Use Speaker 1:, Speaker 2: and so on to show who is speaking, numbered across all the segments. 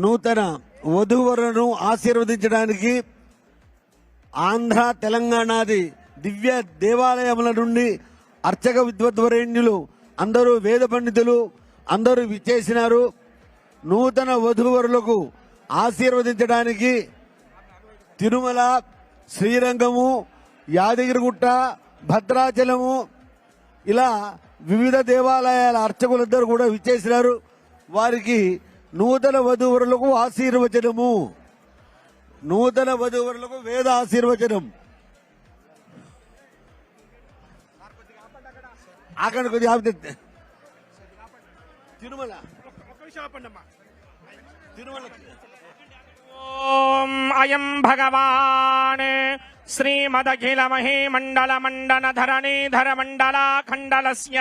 Speaker 1: నూతన వధూవరులను ఆశీర్వదించడానికి ఆంధ్ర తెలంగాణది దివ్య దేవాలయముల నుండి అర్చక విద్వద్వరేణ్యులు అందరూ వేద పండితులు అందరూ విచ్చేసినారు. నూతన వధూవరులకు ఆశీర్వదించడానికి తిరుమల, శ్రీరంగము, యాదగిరిగుట్ట, భద్రాచలము ఇలా వివిధ దేవాలయాల అర్చకులందరూ కూడా విచ్చేసినారు. వారికి నూతన వధూవరులకు ఆశీర్వచనము, నూతన వధూవరులకు వేద ఆశీర్వచనం. అక్కడ కొద్దిగా తిరుమల
Speaker 2: ఓం అయం భగవాన్ శ్రీమదఖిల మహీమండల మండన ధరణీధర మండలాఖండలస్య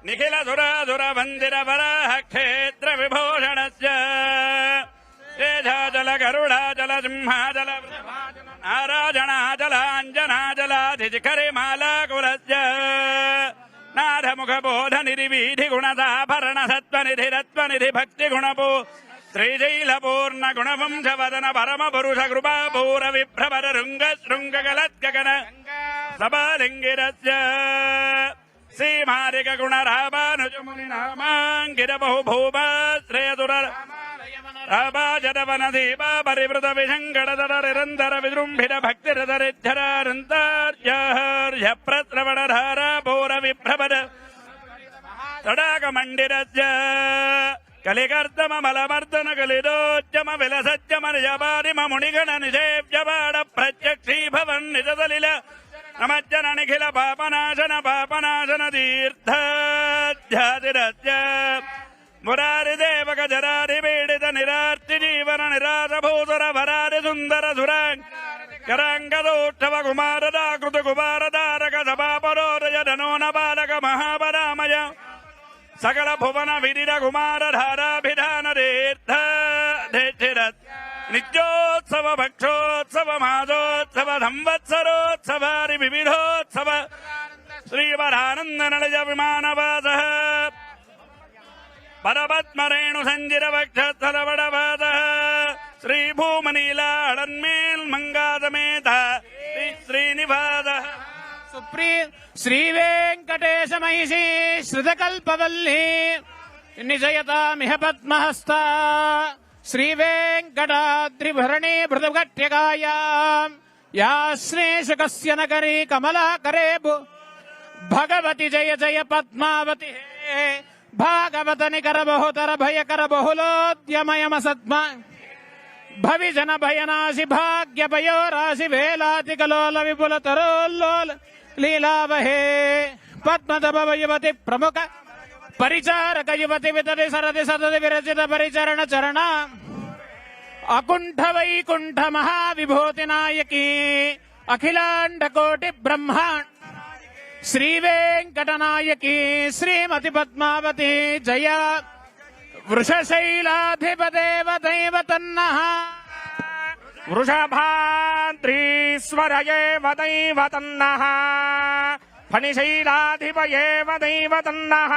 Speaker 2: నిఖిల సురాసుర వందిర వరాహ క్షేత్ర విభూషణస్య తేజాజల గరుడాజల సింహాజల నారాజనాజల అంజనాజలాధిశిఖరి మాలాకులస్య నాథముఖ బోధ నిధి వీధి గుణదాభరణ సత్వనిధి రత్వనిధి భక్తి గుణపూ శ్రీశైల పూర్ణ గుణవంశవదన పరమ పురుష కృపాపూర విభ్రమర రుంగ శృంగ గలద్గగన సబాలింగిరస్య శ్రీమారిక గుణ రామానుజముని నామాంకిత బహుభూమ శ్రేయదుర రామాజనవన దీప పరివృత విశంకటదర నిరంతర విజృంభిత భక్తిరదరిద్ధరానంతార్య ప్రశ్రవణ ధారా పౌర విభ్రమర తడాక మండిరస్య కలికర్తమ మలమర్దన కలిదోద్యమ విలసజ్జమ నిజపారిమ మునిగణ నిషేవ్యపాడ ప్రత్యక్షీభవన్ నిజదలిల నమజ్జన నిఖిల పాపనాశన తీర్థాధ్యాదిరస్య మురారి దేవక జరారి పీడిత నిరార్తి జీవన నిరాశభూసుర వరారి సుందర సురాంగదోక్షవ కుమారదాకృత కుమారదారక సభాపరోదయ ధనోన బాలక మహాపరామయ సకల భువన విదిర కుమార ధారాభిధాన తీర్థ నిత్యోత్సవ భక్షోత్సవ మాసోత్సవ సంవత్సరోత్సవారి వివిధోత్సవ శ్రీవరానంద నళజ విమానవాస పరపద్మరేణు సంజిర వక్షస్థలవడవాస శ్రీభూమనీలాళన్మేల్ మంగాసమేత శ్రీనివాస శ్రీ వెంకటేశ మహిషీ శ్రుతకల్పవల్లీ నిజయతామిహ పద్మహస్త శ్రీ వెంకటాద్రిభరణీ మృదుఘట్యగాయాం యాశ్రేషకస్య నగరీ కమలాకరే భగవతి జయ జయ పద్మావతి హే భాగవత నికర బహుతర భయకర బహుళోద్యమయమ సద్మ భవిజన భయనాశి భాగ్య భయోరాశి వేలాతి కలోల విపుల తరోల్లోల లీలావహే పద్మదభ యువతి ప్రముఖ పరిచారక యువతి వితరి సరది సదది విరచిత పరిచరణ చరణ అకుంఠ వైకుంఠ మహావిభూతి నాయకి అఖిలాండ కోటి బ్రహ్మాండ శ్రీ వెంకటనాయకి శ్రీమతి పద్మావతి జయ వృషశైలాధిపదేవ దైవతన్నః వృషభాద్రీశ్వరయేవ దైవతన్నః ఫణిశైలాధిపయేవ దైవతన్నః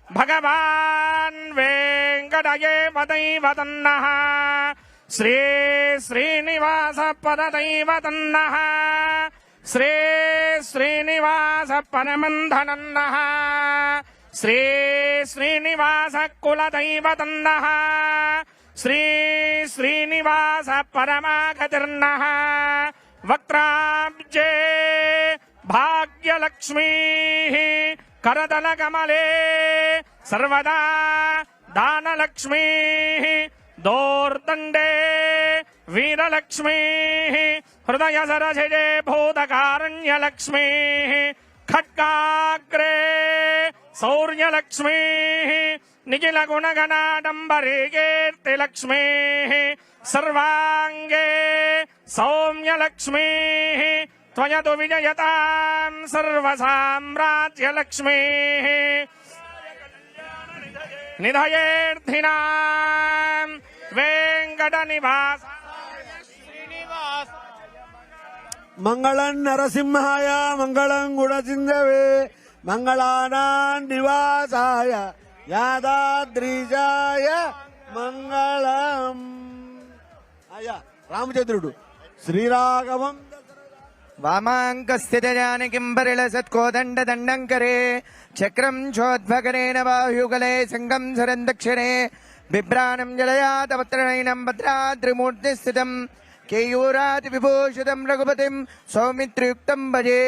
Speaker 2: భగవాన్ వెంకటయేవ దైవతన్నః శ్రీ శ్రీనివాస పద దైవతన్నః శ్రీ శ్రీనివాస పరమంధనన్నః శ్రీ శ్రీనివాస కులదైవతన్నః శ్రీ శ్రీనివాస పరమాగతిర్నః వక్త్రాబ్జే భాగ్యలక్ష్మీ కరదల కమలే సర్వదా దానలక్ష్మీ దోర్దండే వీరలక్ష్మీ హృదయ సరసిజే భూతకారణ్యలక్ష్మీ ఖడ్గాగ్రే శౌర్యలక్ష్మీ నిఖిల గుణగణాడంబరీ కీర్తిలక్ష్మీ సర్వాంగే సౌమ్యలక్ష్మీ త్వయతు విజయతాం సర్వసామ్రాజ్యలక్ష్మీ నిధయేర్థినాం వెంకట నివాస
Speaker 1: మంగళం నరసింహాయ మంగళం గుణసింధవే మంగళానాం నివాసాయ యాదాద్రిజాయ మంగళం. అయ్యా రామచంద్రుడు శ్రీరాఘవం
Speaker 3: వామాంకస్థితజానకిం పరిళ సత్కోదండ దండంకరే చక్రం చోద్భకరేణ బాహుయుగలే సంగం సరం దక్షిణే బిభ్రాణం జలయాతపత్రనయనం భద్రాద్రిమూర్తి స్థితం కేయూరాతి విభూషితం రఘుపతిం సౌమిత్రయుక్తం భజే.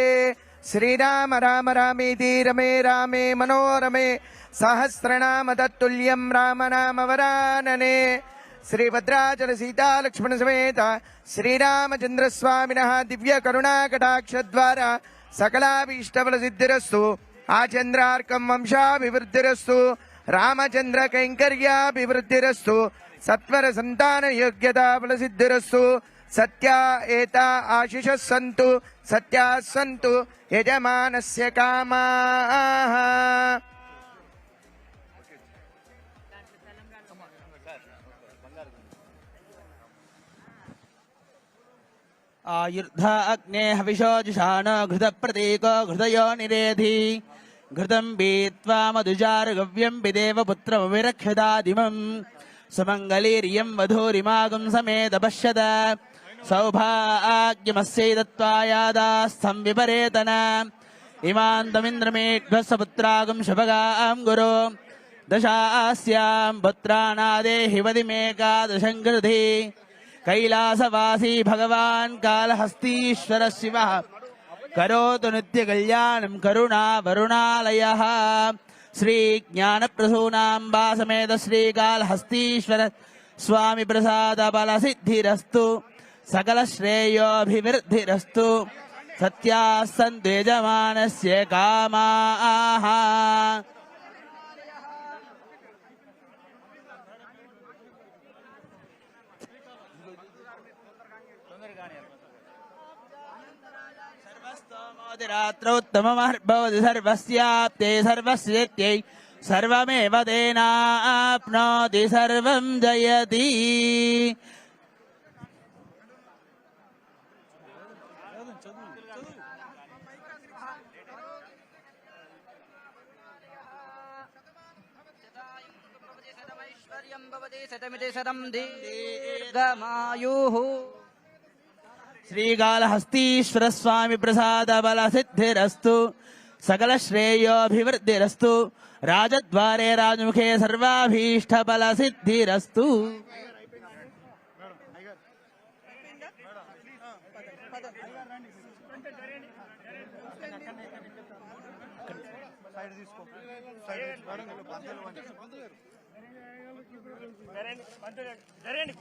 Speaker 3: శ్రీరామ రామ రామేతి రమే రామే మనోరమే సహస్రనామ తత్తుల్యం రామనామ వరాననే. శ్రీ భద్రాచల సీతా లక్ష్మణ సమేత శ్రీరామచంద్ర స్వామినః దివ్య కరుణాకటాక్ష ద్వారా సకలాభీష్టఫల సిద్ధిరస్తు. ఆచంద్రార్కం వంశాభివృద్ధిరస్తు. రామచంద్ర కైంకర్యాభివృద్ధిరస్తు. సత్వర సంతాన యోగ్యతా ఫల సిద్ధిరస్తు. సత్యా ఏతా ఆశిషः సంతు సత్యాः సంతు యజమానస్య కామాః.
Speaker 4: ఆయుర్ధ అగ్నే హవిషోజుషాణ ఘృత ప్రతీక ఘృతయో నిరేధి ఘృతం పీత్వా మధుచారుగవ్యం పిదేవ పుత్రం విరక్షదాదిమం సుమంగళీర్యం వధూరిమాగం సమేత పశ్యత సౌభాగ్యమస్యైదత్వాయాదాస్థం విపరేతన ఇమాంతమింద్రమేఘ్వస్వపుత్రాగం శుభగాం గురు దశాస్యాం పుత్రానాదేహి వదిమేకాదశం గృధి కైలాసవాసీ భగవాన్ కాళహస్తీశ్వర శివ కరోతు నిత్య కళ్యాణం కరుణా వరుణాలయ. శ్రీ జ్ఞాన ప్రసూనాంబా సమేత శ్రీ కాళహస్తీశ్వర స్వామి ప్రసాద బల సిద్ధిరస్తు. సకల శ్రేయోభివృద్ధిరస్తు. సత్యాస్సంతు యజమానస్య కామాః. రాత్రోత్తమమర్భవతి సర్వస్యాప్తే సర్వస్యేత్యై సర్వమేవ తేనాప్నోతి సర్వం జయతి. శ్రీకాళహస్తీశ్వర స్వామి ప్రసాద బల సిద్ధిరస్తు. సకల శ్రేయోభివృద్ధిరస్తు. రాజద్వారే రాజముఖే సర్వాభీష్ట బల సిద్ధిరస్తు.
Speaker 2: జరేండి